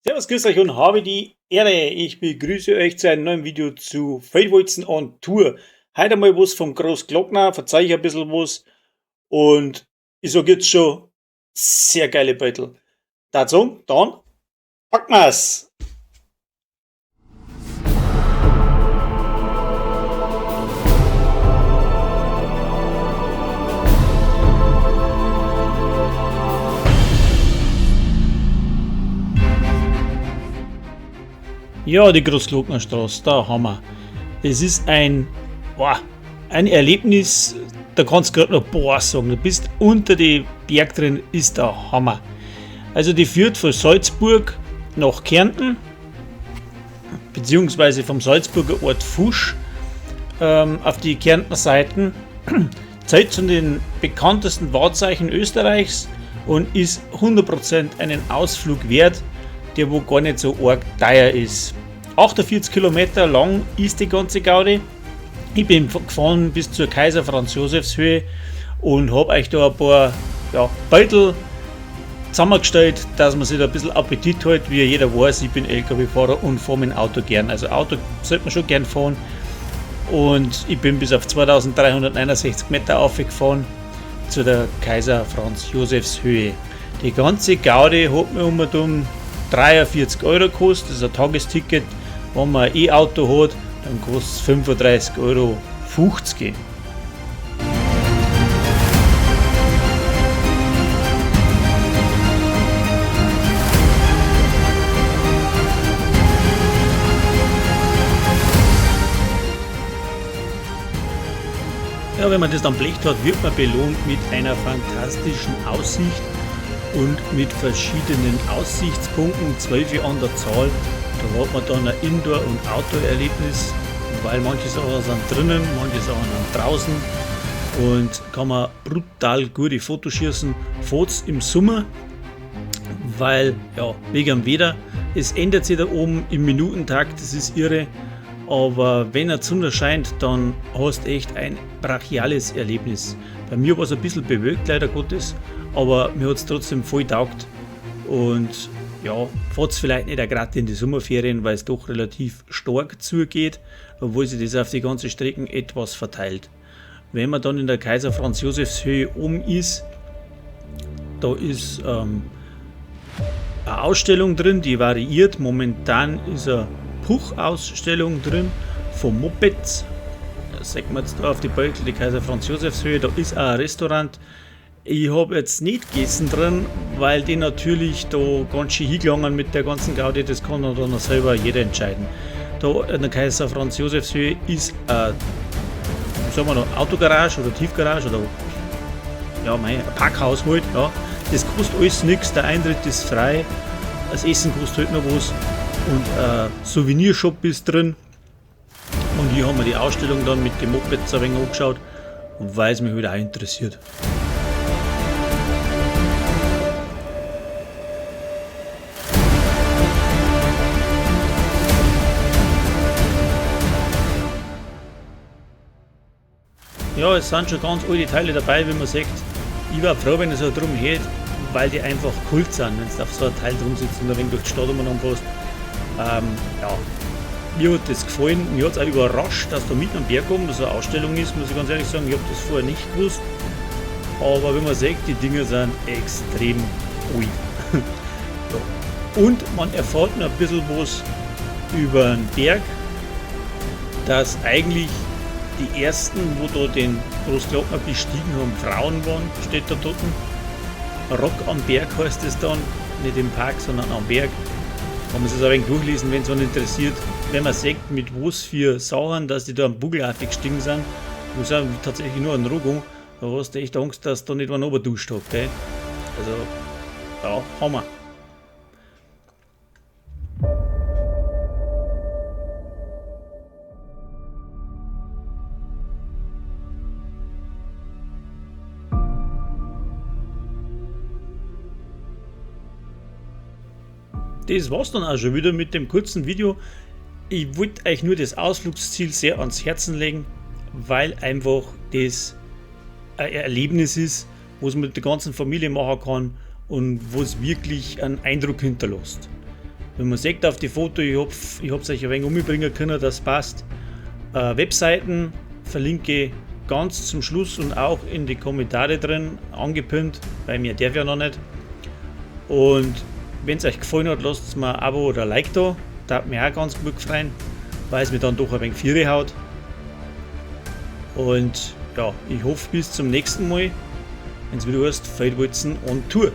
Servus, grüß euch und habe die Ehre. Ich begrüße euch zu einem neuen Video zu Feldwalzen on Tour. Heute mal was vom Großglockner, verzeih ich ein bisschen was. Und ich sag jetzt schon, sehr geile Beutel. Dazu, dann packen wir's. Ja, die Großglocknerstraße, da haben wir. Das ist ein Erlebnis, da kannst du gerade noch boah sagen. Du bist unter die Berg drin, ist der Hammer. Also die führt von Salzburg nach Kärnten, beziehungsweise vom Salzburger Ort Fusch auf die Kärntner Seiten. Zählt zu den bekanntesten Wahrzeichen Österreichs und ist 100% einen Ausflug wert, der wo gar nicht so arg teuer ist. 48 Kilometer lang ist die ganze Gaudi. Ich bin gefahren bis zur Kaiser Franz Josefs Höhe und habe euch da ein paar Beutel zusammengestellt, dass man sich da ein bisschen Appetit hält. Wie jeder weiß, ich bin LKW-Fahrer und fahre mein Auto gern. Also Auto sollte man schon gern fahren. Und ich bin bis auf 2369 Meter aufgefahren zu der Kaiser Franz Josefs Höhe. Die ganze Gaudi hat mir um 43 € gekostet, das ist ein Tagesticket. Wenn man ein E-Auto hat, dann kostet es 35,50 €. Ja, wenn man das dann blecht hat, wird man belohnt mit einer fantastischen Aussicht und mit verschiedenen Aussichtspunkten, 12 an der Zahl. Da hat man dann ein Indoor- und Outdoor-Erlebnis, weil manche Sachen sind drinnen, manche Sachen sind draußen und kann man brutal gute Fotos schießen. Fahrt's im Sommer, weil wegen dem Wetter, es ändert sich da oben im Minutentakt, das ist irre, aber wenn die Sonne scheint, dann hast du echt ein brachiales Erlebnis. Bei mir war es ein bisschen bewölkt, leider Gottes, aber mir hat es trotzdem voll taugt. Und fahrt es vielleicht nicht auch gerade in die Sommerferien, weil es doch relativ stark zugeht, obwohl sich das auf die ganze Strecke etwas verteilt. Wenn man dann in der Kaiser Franz Josefs Höhe oben ist, da ist eine Ausstellung drin, die variiert. Momentan ist eine Puch-Ausstellung drin von Mopeds. Da sieht man jetzt da auf die Beutel, die Kaiser Franz Josefs Höhe, da ist auch ein Restaurant. Ich habe jetzt nicht gegessen drin, weil die natürlich da ganz schön hingelangen mit der ganzen Gaudi, das kann dann noch selber jeder entscheiden. Da in der Kaiser Franz Josefs Höhe ist eine Autogarage oder Tiefgarage oder ein Parkhaus halt. Ja. Das kostet alles nichts, der Eintritt ist frei, das Essen kostet halt noch was und ein Souvenirshop ist drin. Und hier haben wir die Ausstellung dann mit dem Mopeds ein wenig angeschaut, weil es mich halt auch interessiert. Ja, es sind schon ganz alte Teile dabei, wie man sagt. Ich war froh, wenn es so drum geht, weil die einfach Kult sind, wenn du auf so einem Teil drum sitzt und ein wenig durch die Stadt umeinander fährst. Mir hat das gefallen. Mir hat es auch überrascht, dass da mitten am Berg oben so eine Ausstellung ist, muss ich ganz ehrlich sagen. Ich habe das vorher nicht gewusst. Aber wie man sagt, die Dinger sind extrem alt. Ja. Und man erfährt noch ein bisschen was über den Berg, dass eigentlich die ersten, wo da den Großglockner bestiegen haben, Frauen waren, steht da dort. Rock am Berg heißt es dann, nicht im Park, sondern am Berg. Kann man sich das ein wenig durchlesen, wenn es einen interessiert. Wenn man sagt, mit was für Sachen, dass die da am Bugel aufgestiegen sind, wo sind tatsächlich nur ein Rogung, da hast du echt Angst, dass da nicht einer oberduscht hat. Gell? Also, Hammer. Das war's dann auch schon wieder mit dem kurzen Video. Ich wollte euch nur das Ausflugsziel sehr ans Herzen legen, weil einfach das ein Erlebnis ist, was man mit der ganzen Familie machen kann und was wirklich einen Eindruck hinterlässt. Wenn man sieht auf die Foto, ich habe es euch ein wenig umbringen können, das passt. Webseiten verlinke ich ganz zum Schluss und auch in die Kommentare drin angepinnt, weil mir darf ja noch nicht. Und wenn es euch gefallen hat, lasst mir ein Abo oder ein Like da, das hat mich auch ganz gut gefreut, weil es mir dann doch ein wenig Viere haut. Und ja, ich hoffe bis zum nächsten Mal, wenn es wieder heißt Feldwalzen on Tour.